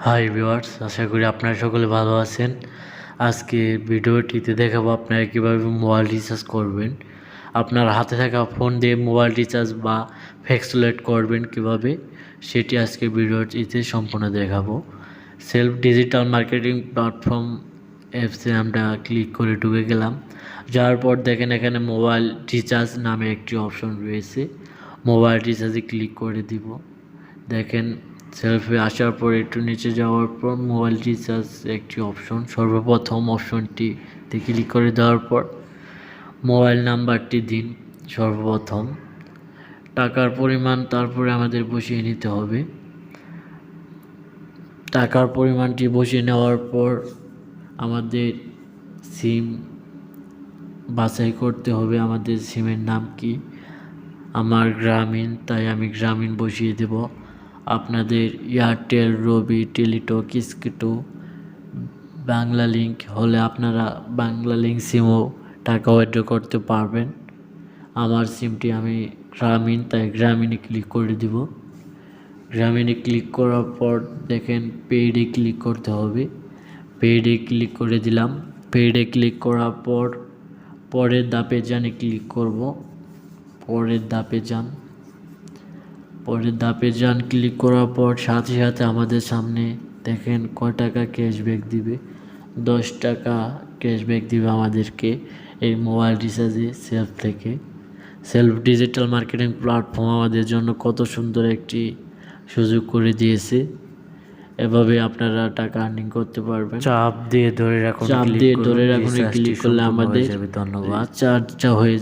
Hi viewers, আশা করি আপনারা সকলে ভালো আছেন। আজকে ভিডিওটিতে দেখাবো আপনারা কীভাবে মোবাইল রিচার্জ করবেন। আপনার হাতে থাকা ফোন দিয়ে মোবাইল রিচার্জ বা ফ্যাক্সুলেট করবেন কিভাবে, সেটি আজকে ভিডিওটিতে সম্পূর্ণ দেখাবো। সেলফ ডিজিটাল মার্কেটিং প্ল্যাটফর্ম অ্যাপসে আমরা ক্লিক করে ঢুকে গেলাম। যাওয়ার পর দেখেন এখানে মোবাইল রিচার্জ নামে একটি অপশন রয়েছে। মোবাইল রিচার্জে ক্লিক করে দিব। দেখেন সেলফে আসার পর একটু নিচে যাওয়ার পর মোবাইল রিচার্জ একটি অপশন, সর্বপ্রথম অপশনটিতে ক্লিক করে দেওয়ার পর মোবাইল নাম্বারটি দিন সর্বপ্রথম, টাকার পরিমাণ তারপরে আমাদের বসিয়ে নিতে হবে। টাকার পরিমাণটি বসিয়ে নেওয়ার পর আমাদের সিম বাছাই করতে হবে। আমাদের সিমের নাম কি, আমার গ্রামীণ, তাই আমি গ্রামীণ বসিয়ে দেব। আপনাদের এয়ারটেল, রবি, টেলিটক, স্কিটো, বাংলা লিঙ্ক হলে আপনারা বাংলা লিঙ্ক সিমও টাকা উইথড্র করতে পারবেন। আমার সিমটি আমি গ্রামীণ, তাই গ্রামীণে ক্লিক করে দিব। গ্রামীণে ক্লিক করার পর দেখেন পেইডে ক্লিক করতে হবে। পেইডে ক্লিক করে দিলাম। পেইডে ক্লিক করার পর পরের ধাপে যানে ক্লিক করব। পরের ধাপে যান ক্লিক করার পর সাথে সাথে আমাদের সামনে দেখেন কয় টাকা ক্যাশব্যাক দিবে। 10 টাকা ক্যাশব্যাক দিবে আমাদেরকে এই মোবাইল রিচার্জে সেলফ থেকে। সেলফ ডিজিটাল মার্কেটিং প্ল্যাটফর্ম আমাদের জন্য কত সুন্দর একটি সুযোগ করে দিয়েছে। এভাবে আপনারা টাকা আর্নিং করতে পারবেন। চাপ দিয়ে ধরে রাখুন ক্লিক করলে আমাদের ধন্যবাদ। চার্জটা হয়ে